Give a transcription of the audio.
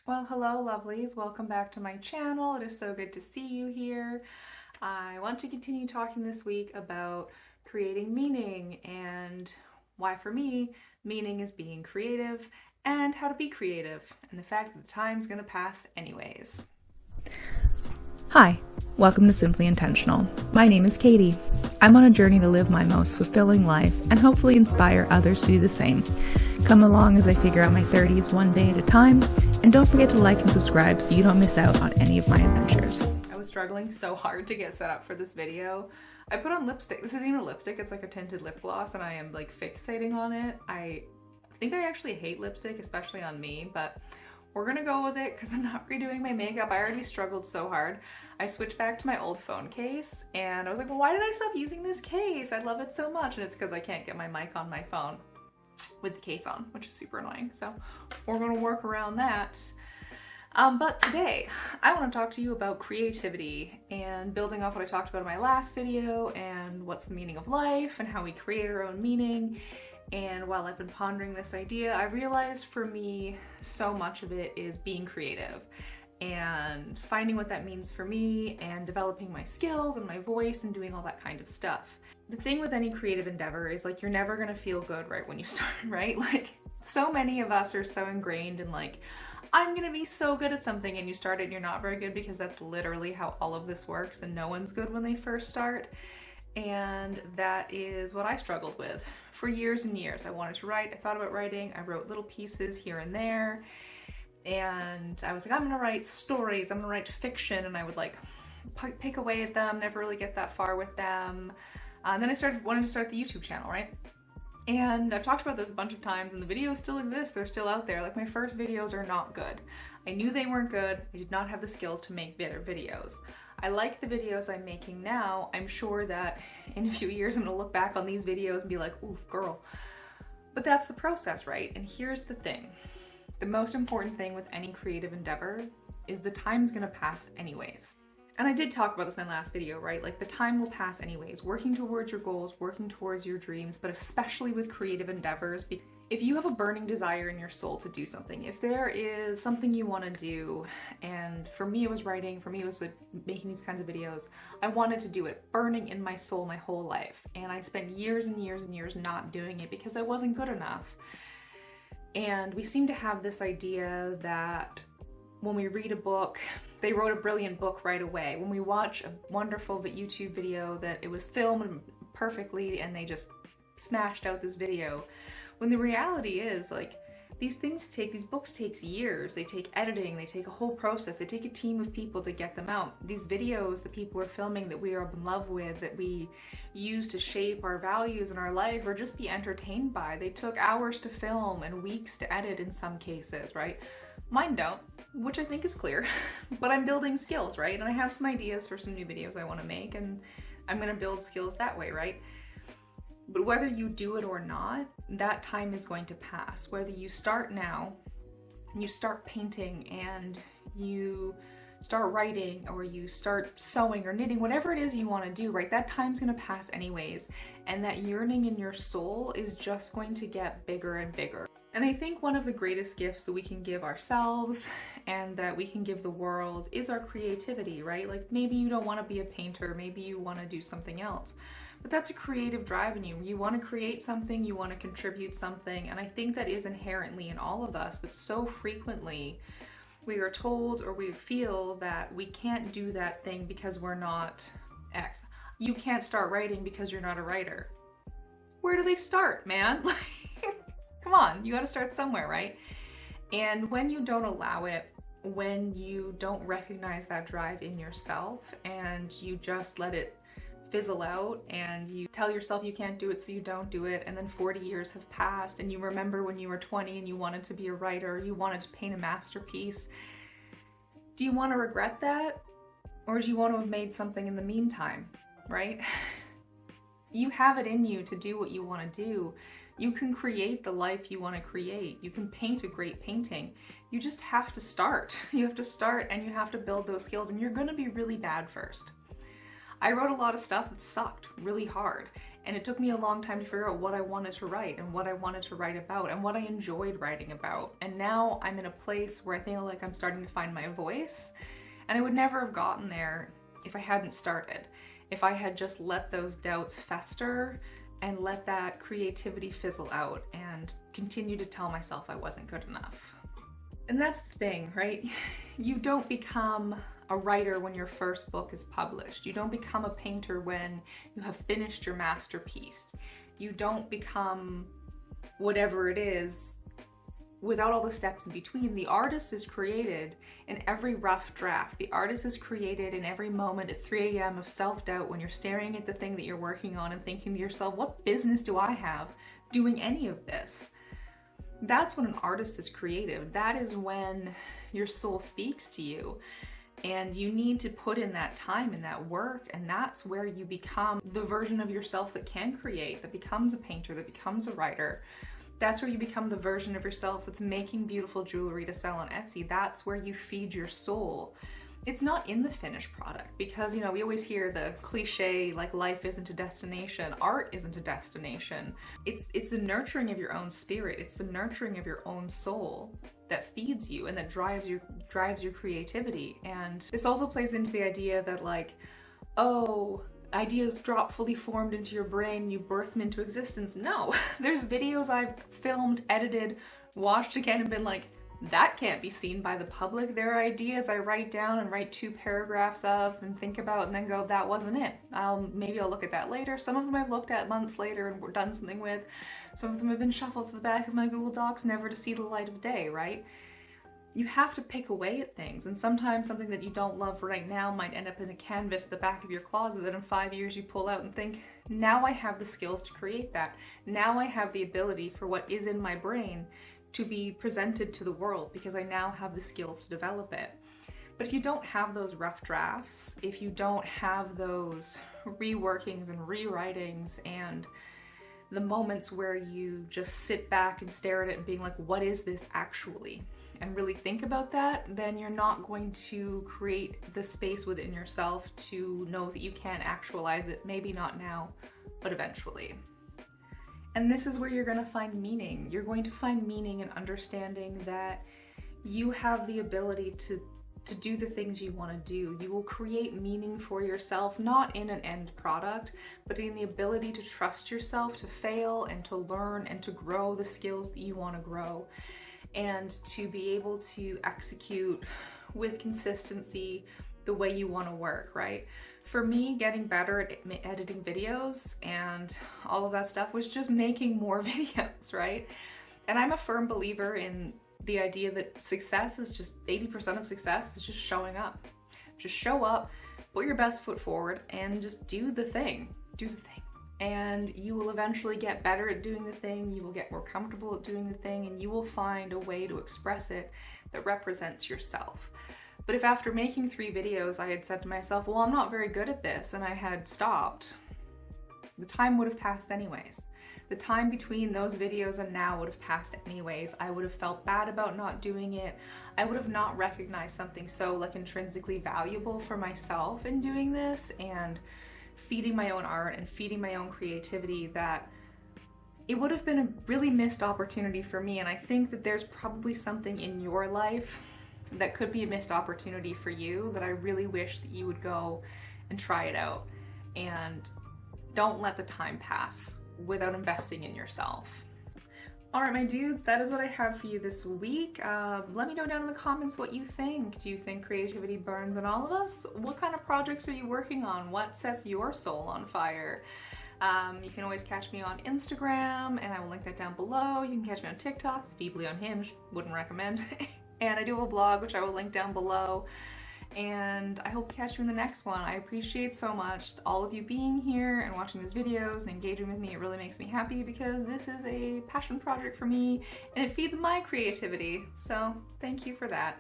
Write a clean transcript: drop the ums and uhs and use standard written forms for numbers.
Well, hello lovelies, welcome back to my channel. It is so good to see you here. I want to continue talking this week about creating meaning and why for me, meaning is being creative and how to be creative and the fact that the time's gonna pass anyways. Hi, welcome to Simply Intentional. My name is Katie. I'm on a journey to live my most fulfilling life and hopefully inspire others to do the same. Come along as I figure out my 30s one day at a time, and don't forget to like and subscribe so you don't miss out on any of my adventures. I was struggling so hard to get set up for this video. I put on lipstick. This isn't even a lipstick, it's like a tinted lip gloss, and I am like fixating on it. I think I actually hate lipstick, especially on me, but we're gonna go with it because I'm not redoing my makeup. I already struggled so hard. I switched back to my old phone case and I was like, well, why did I stop using this case? I love it so much. And it's because I can't get my mic on my phone with the case on, which is super annoying. So we're gonna work around that. But today I want to talk to you about creativity and building off what I talked about in my last video and what's the meaning of life and how we create our own meaning. And while I've been pondering this idea, I realized for me, so much of it is being creative and finding what that means for me and developing my skills and my voice and doing all that kind of stuff. The thing with any creative endeavor is like, you're never gonna feel good right when you start, right? Like so many of us are so ingrained in like, I'm gonna be so good at something, and you start it and you're not very good, because that's literally how all of this works, and no one's good when they first start. And that is what I struggled with for years and years. I wanted to write, I thought about writing, I wrote little pieces here and there, and I was like, I'm gonna write stories, I'm gonna write fiction, and I would like pick away at them, never really get that far with them. And then I wanted to start the YouTube channel, right? And I've talked about this a bunch of times, and the videos still exist, they're still out there. Like my first videos are not good. I knew they weren't good, I did not have the skills to make better videos. I like the videos I'm making now. I'm sure that in a few years I'm gonna look back on these videos and be like, oof, girl. But that's the process, right? And here's the thing. The most important thing with any creative endeavor is the time's gonna pass anyways. And I did talk about this in my last video, right? Like the time will pass anyways. Working towards your goals, working towards your dreams, but especially with creative endeavors, if you have a burning desire in your soul to do something, if there is something you want to do, and for me it was writing, for me it was like making these kinds of videos, I wanted to do it burning in my soul my whole life. And I spent years and years and years not doing it because I wasn't good enough. And we seem to have this idea that when we read a book, they wrote a brilliant book right away. When we watch a wonderful YouTube video, that it was filmed perfectly and they just smashed out this video. When the reality is, like, these books takes years, they take editing, they take a whole process, they take a team of people to get them out. These videos that people are filming that we are in love with, that we use to shape our values in our life or just be entertained by, they took hours to film and weeks to edit in some cases, right? Mine don't, which I think is clear, but I'm building skills, right? And I have some ideas for some new videos I want to make, and I'm gonna build skills that way, right? But whether you do it or not, that time is going to pass. Whether you start now, and you start painting, and you start writing, or you start sewing or knitting, whatever it is you want to do, right? That time's going to pass anyways. And that yearning in your soul is just going to get bigger and bigger. And I think one of the greatest gifts that we can give ourselves and that we can give the world is our creativity, right? Like maybe you don't want to be a painter, maybe you want to do something else. But that's a creative drive in you. You want to create something, you want to contribute something, and I think that is inherently in all of us, but so frequently we are told or we feel that we can't do that thing because we're not X. You can't start writing because you're not a writer. Where do they start, man? Come on, you gotta start somewhere, right? And when you don't allow it, when you don't recognize that drive in yourself and you just let it fizzle out and you tell yourself you can't do it so you don't do it, and then 40 years have passed and you remember when you were 20 and you wanted to be a writer, you wanted to paint a masterpiece. Do you want to regret that? Or do you want to have made something in the meantime, right? You have it in you to do what you want to do. You can create the life you want to create. You can paint a great painting. You just have to start. You have to start and you have to build those skills, and you're going to be really bad first. I wrote a lot of stuff that sucked really hard, And it took me a long time to figure out what I wanted to write and what I wanted to write about and what I enjoyed writing about. And now I'm in a place where I feel like I'm starting to find my voice. And I would never have gotten there if I hadn't started. If I had just let those doubts fester and let that creativity fizzle out and continue to tell myself I wasn't good enough. And that's the thing, right? You don't become a writer when your first book is published. You don't become a painter when you have finished your masterpiece. You don't become whatever it is without all the steps in between. The artist is created in every rough draft. The artist is created in every moment at 3 a.m. of self-doubt when you're staring at the thing that you're working on and thinking to yourself, what business do I have doing any of this? That's when an artist is creative. That is when your soul speaks to you. And you need to put in that time and that work, and that's where you become the version of yourself that can create, that becomes a painter, that becomes a writer. That's where you become the version of yourself that's making beautiful jewelry to sell on Etsy. That's where you feed your soul. It's not in the finished product, because, you know, we always hear the cliche, like, life isn't a destination, art isn't a destination. It's the nurturing of your own spirit. It's the nurturing of your own soul that feeds you and that drives your creativity. And this also plays into the idea that, like, oh, ideas drop fully formed into your brain, you birth them into existence. No, there's videos I've filmed, edited, watched again and been like, that can't be seen by the public. There are ideas I write down and write 2 paragraphs of and think about and then go, that wasn't it. Maybe I'll look at that later. Some of them I've looked at months later and done something with. Some of them have been shuffled to the back of my Google Docs, never to see the light of day, right? You have to pick away at things, and sometimes something that you don't love right now might end up in a canvas at the back of your closet that in 5 years you pull out and think, now I have the skills to create that. Now I have the ability for what is in my brain to be presented to the world because I now have the skills to develop it. But if you don't have those rough drafts, if you don't have those reworkings and rewritings and the moments where you just sit back and stare at it and being like, what is this actually? And really think about that, then you're not going to create the space within yourself to know that you can actualize it, maybe not now, but eventually. And this is where you're going to find meaning. You're going to find meaning in understanding that you have the ability to do the things you want to do. You will create meaning for yourself, not in an end product, but in the ability to trust yourself, to fail and to learn and to grow the skills that you want to grow, and to be able to execute with consistency the way you want to work, right? For me, getting better at editing videos and all of that stuff was just making more videos, right? And I'm a firm believer in the idea that success is just 80% of success is just showing up. Just show up, put your best foot forward, and just do the thing. Do the thing. And you will eventually get better at doing the thing, you will get more comfortable at doing the thing, and you will find a way to express it that represents yourself. But if after making 3 videos I had said to myself, well, I'm not very good at this, and I had stopped, the time would have passed anyways. The time between those videos and now would have passed anyways. I would have felt bad about not doing it. I would have not recognized something so, like, intrinsically valuable for myself in doing this and feeding my own art and feeding my own creativity, that it would have been a really missed opportunity for me. And I think that there's probably something in your life that could be a missed opportunity for you that I really wish that you would go and try it out. And don't let the time pass without investing in yourself. All right, my dudes, that is what I have for you this week. Let me know down in the comments what you think. Do you think creativity burns in all of us? What kind of projects are you working on? What sets your soul on fire? You can always catch me on Instagram, and I will link that down below. You can catch me on TikTok. It's Deeply Unhinged. Wouldn't recommend. And I do have a blog, which I will link down below. And I hope to catch you in the next one. I appreciate so much all of you being here and watching these videos and engaging with me. It really makes me happy because this is a passion project for me and it feeds my creativity. So thank you for that.